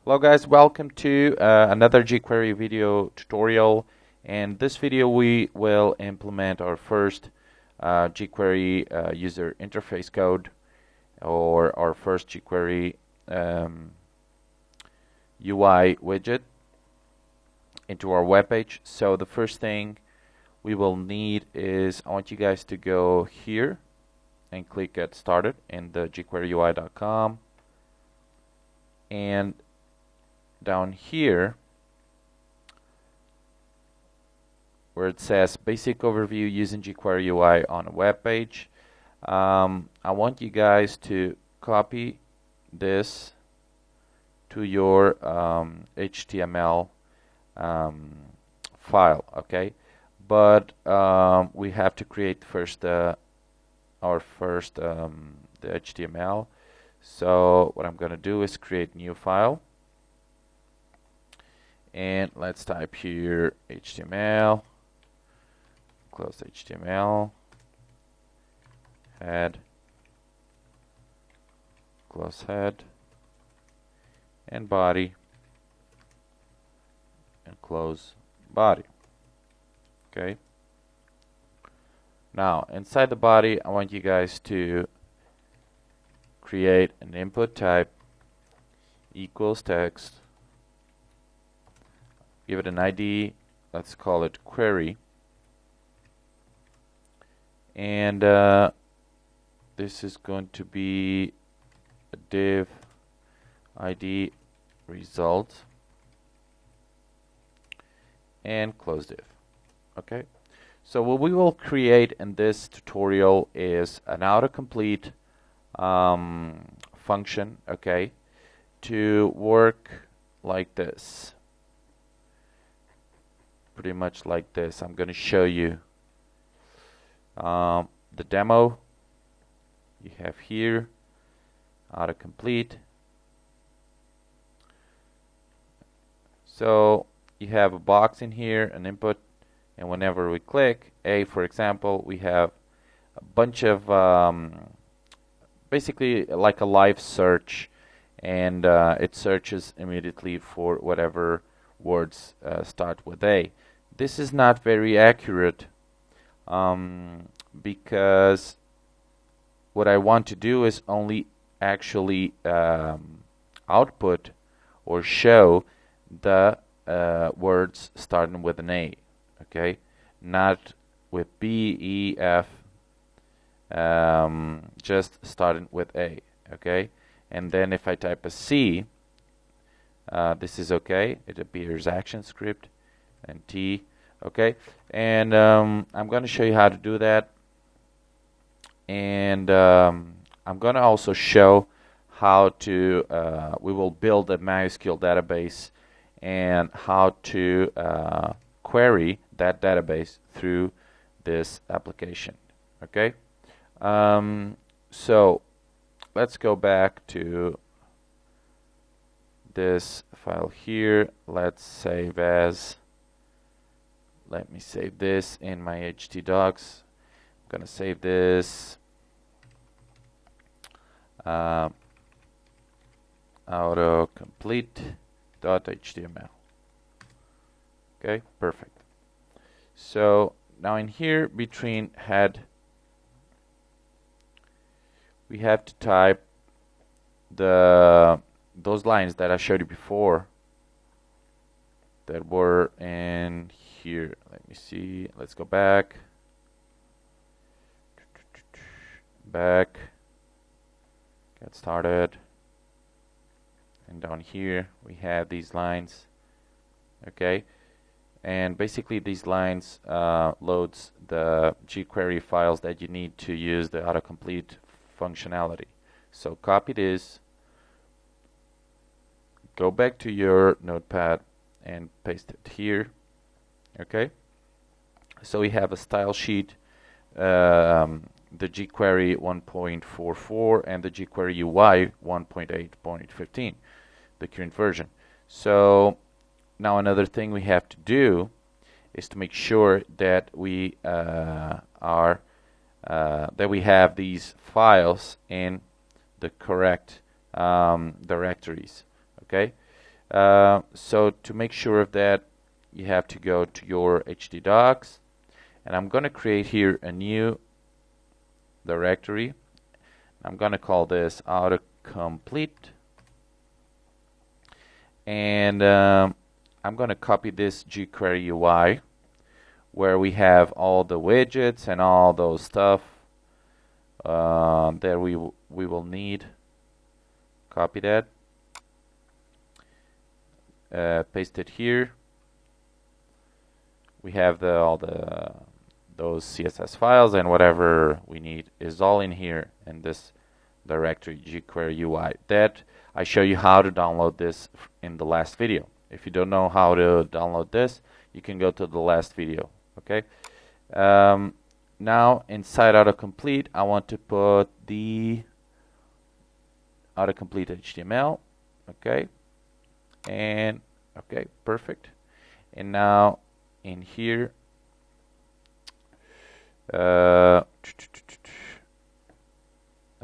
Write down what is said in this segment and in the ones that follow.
Hello guys, welcome to another jQuery video tutorial. In this video we will implement our first jQuery user interface code, or our first jQuery UI widget into our web page. So the first thing we will need is, I want you guys to go here and click Get Started in the jQueryui.com, and down here where it says Basic Overview using jQuery UI on a web page, I want you guys to copy this to your HTML file, okay? But we have to create first the HTML. So what I'm going to do is create new file. And let's type here HTML, close HTML, head, close head, and body, and close body. Okay. Now, inside the body, I want you guys to create an input type equals text. Give it an ID, let's call it query, and this is going to be a div ID result, and close div. Okay, so what we will create in this tutorial is an autocomplete function, okay, to work like this. Pretty much like this. I'm going to show you the demo. You have here autocomplete. So you have a box in here, an input, and whenever we click A, for example, we have a bunch of basically like a live search, and it searches immediately for whatever words start with A. This is not very accurate because what I want to do is only actually output or show the words starting with an A, okay, not with B, E, F, just starting with A, okay. And then if I type a C, this is okay, it appears ActionScript, and T, okay. And I'm going to show you how to do that, and I'm going to also show how to we will build a MySQL database and how to query that database through this application, okay. So let's go back to this file here. Let's save as, let me save this in my htdocs. I'm gonna save this autocomplete.html. Okay, perfect. So now in here between head, we have to type those lines that I showed you before that were in here. Let me see. Let's go back. Back. Get started. And down here we have these lines. Okay. And basically these lines loads the jQuery files that you need to use the autocomplete functionality. So copy this, go back to your notepad and paste it here, okay. So we have a style sheet, the jQuery 1.44 and the jQuery UI 1.8.15, the current version. So now another thing we have to do is to make sure that we we have these files in the correct directories, okay. So to make sure of that, you have to go to your htdocs, and I'm going to create here a new directory. I'm going to call this Autocomplete, and I'm going to copy this jQuery UI where we have all the widgets and all those stuff that we will need. Copy that, paste it here. We have those CSS files, and whatever we need is all in here in this directory, jQuery UI. That I show you how to download this in the last video. If you don't know how to download this, you can go to the last video. Okay. Now inside Autocomplete, I want to put the Autocomplete HTML. Okay. And okay, perfect. And now in here, let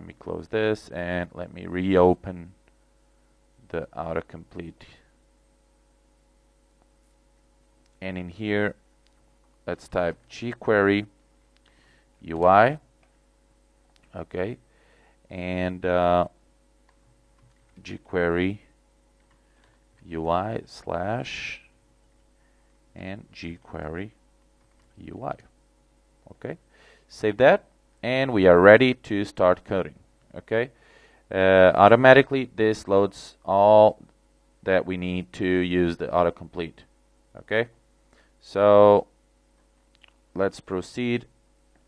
me close this and let me reopen the Autocomplete. And in here, let's type jQuery UI. Okay, and jQuery UI slash and jQuery UI. Okay, save that, and we are ready to start coding. Okay, automatically this loads all that we need to use the autocomplete. Okay, so let's proceed.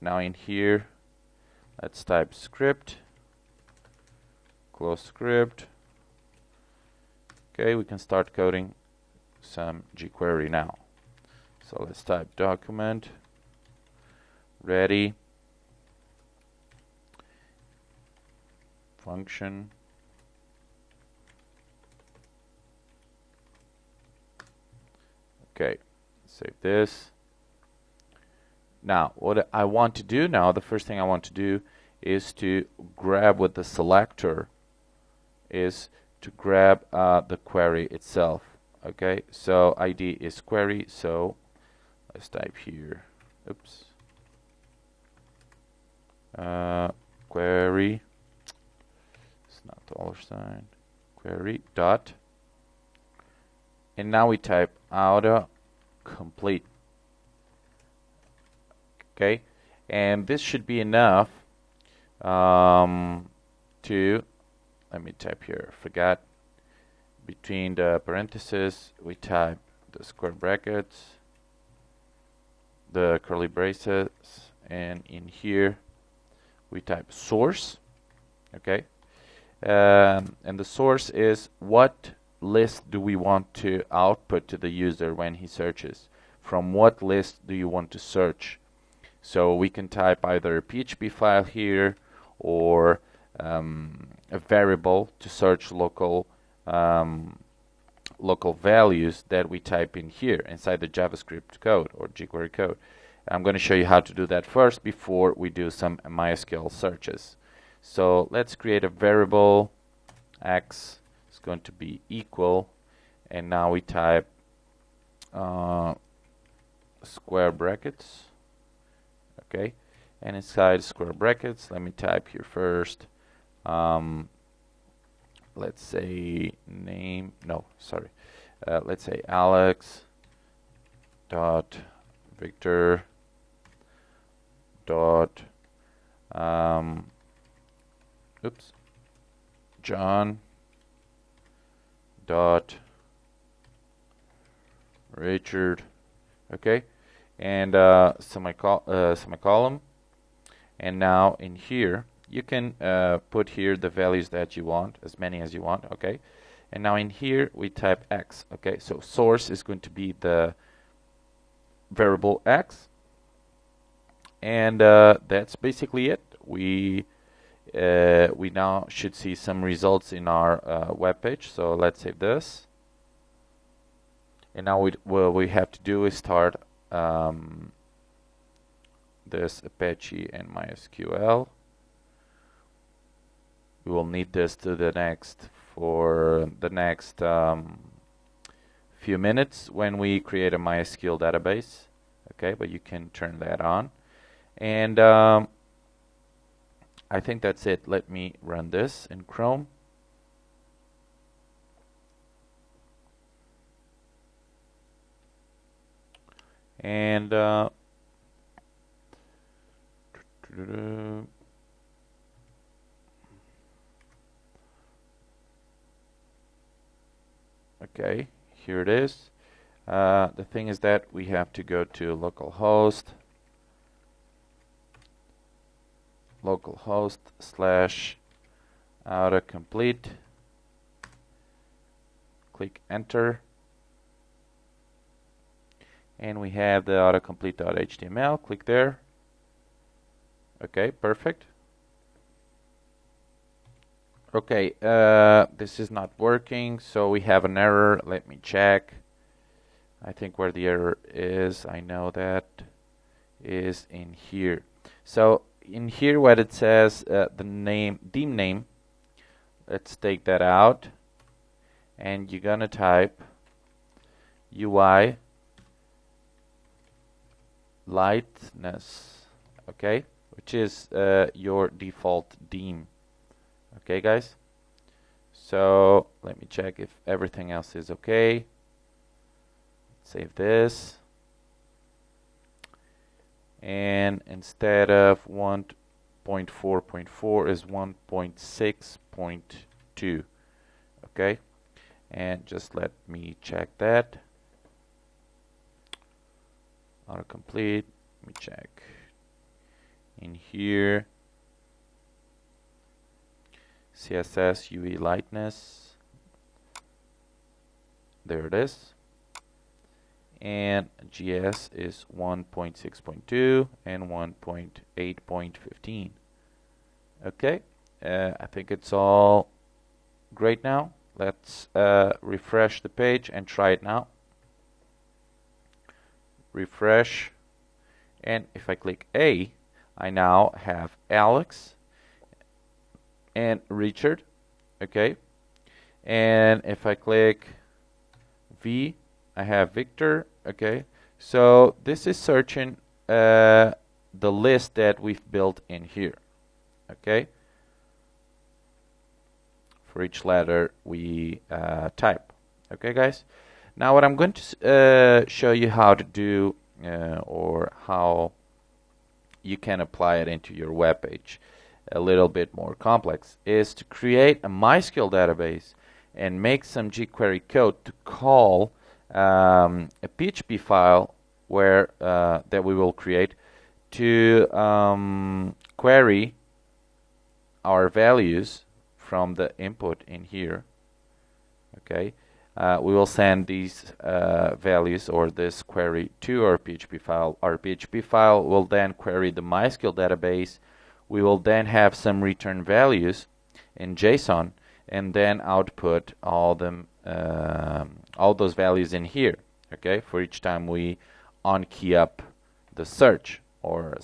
Now in here, let's type script, close script. Okay, we can start coding some jQuery now. So let's type document ready function okay, save this. Now what I want to do now, the first thing I want to do is to grab with the selector is to grab the query itself. Okay, so ID is query, so let's type here, oops, query, it's not $, query dot, and now we type autocomplete. Okay, and this should be enough to, let me type here, forgot, between the parentheses we type the square brackets, the curly braces, and in here we type source. Okay, and the source is what list do we want to output to the user when he searches. From what list do you want to search? So we can type either a PHP file here or a variable to search local values that we type in here inside the JavaScript code or jQuery code. I'm going to show you how to do that first before we do some MySQL searches. So let's create a variable. X is going to be equal, and now we type square brackets. Okay, and inside square brackets, let me type here first, let's say name, no, sorry, let's say Alex dot Victor dot oops, John dot Richard. Okay, and semicolon, and now in here you can put here the values that you want, as many as you want. Okay, and now in here we type X. Okay, so source is going to be the variable X, and that's basically it. We now should see some results in our web page. So let's save this, and now what we have to do is start this Apache and MySQL. We will need this to the next few minutes when we create a MySQL database. Okay, but you can turn that on. And I think that's it. Let me run this in Chrome. And okay, here it is. The thing is that we have to go to localhost / autocomplete. Click enter. And we have the autocomplete.html. Click there. Okay, perfect. Okay, this is not working, so we have an error. Let me check. I think where the error is, I know that is in here. So in here, what it says, the theme name. Let's take that out, and you're gonna type UI lightness, okay, which is your default theme. Okay, guys. So let me check if everything else is okay. Save this. And instead of 1.4.4 is 1.6.2. Okay. And just let me check that. Autocomplete. Let me check. In here, CSS UI lightness. There it is. And GS is 1.6.2 and 1.8.15. Okay, I think it's all great now. Let's refresh the page and try it now. Refresh, and if I click A, I now have Alex and Richard. Okay, and if I click V, I have Victor. Okay, so this is searching the list that we've built in here. Okay, for each letter we type. Okay, guys. Now what I'm going to show you how to do or how you can apply it into your web page, a little bit more complex, is to create a MySQL database and make some jQuery code to call a PHP file where that we will create to query our values from the input in here. Okay, we will send these values or this query to our PHP file. Our PHP file will then query the MySQL database. We will then have some return values in JSON and then output all those values in here. Okay, for each time we on-key up the search or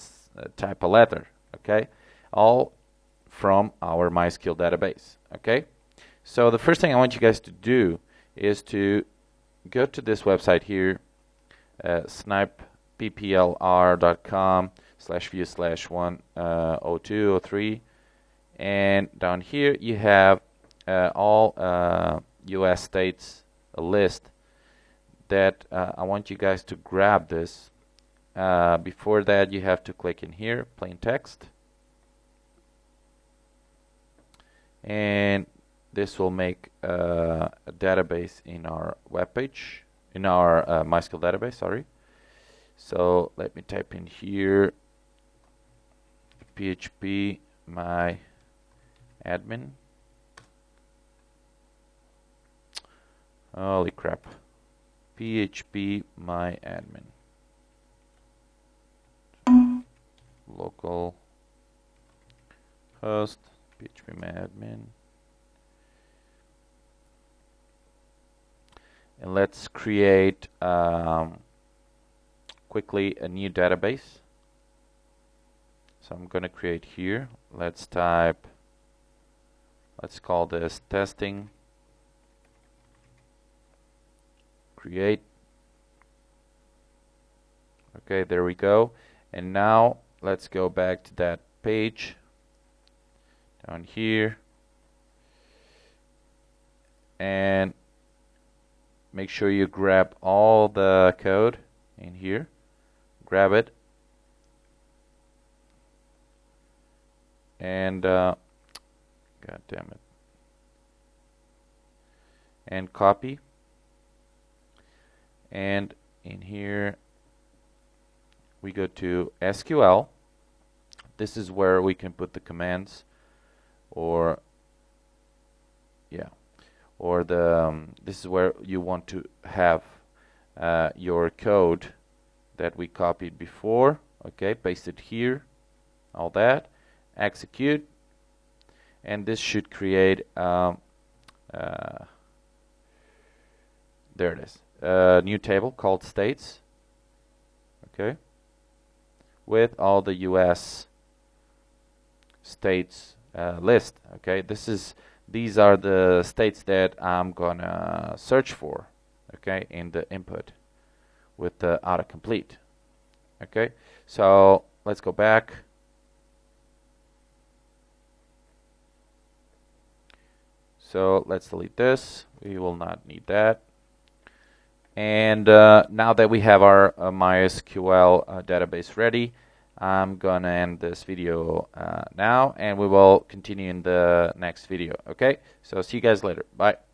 type a letter. Okay, all from our MySQL database. Okay, so the first thing I want you guys to do is to go to this website here, snipepplr.com/view/10203, and down here you have all US states, a list that I want you guys to grab this. Before that, you have to click in here, plain text, and this will make a database in our web page, in our MySQL database, sorry. So let me type in here PHP my admin. Holy crap. PHP my admin. Local host PHP my admin. And let's create quickly a new database. So I'm going to create here. Let's call this testing create. Okay, there we go. And now let's go back to that page down here and make sure you grab all the code in here. Grab it and god damn it, and copy, and in here we go to SQL. This is where we can put the commands, or this is where you want to have your code that we copied before. Okay, paste it here, all that, execute, and this should create there it is, a new table called states. Okay, with all the US states list. Okay, these are the states that I'm gonna search for, okay, in the input with the autocomplete. Okay, so let's go back. So let's delete this. We will not need that. And now that we have our MySQL database ready, I'm gonna end this video now, and we will continue in the next video. Okay, so see you guys later. Bye.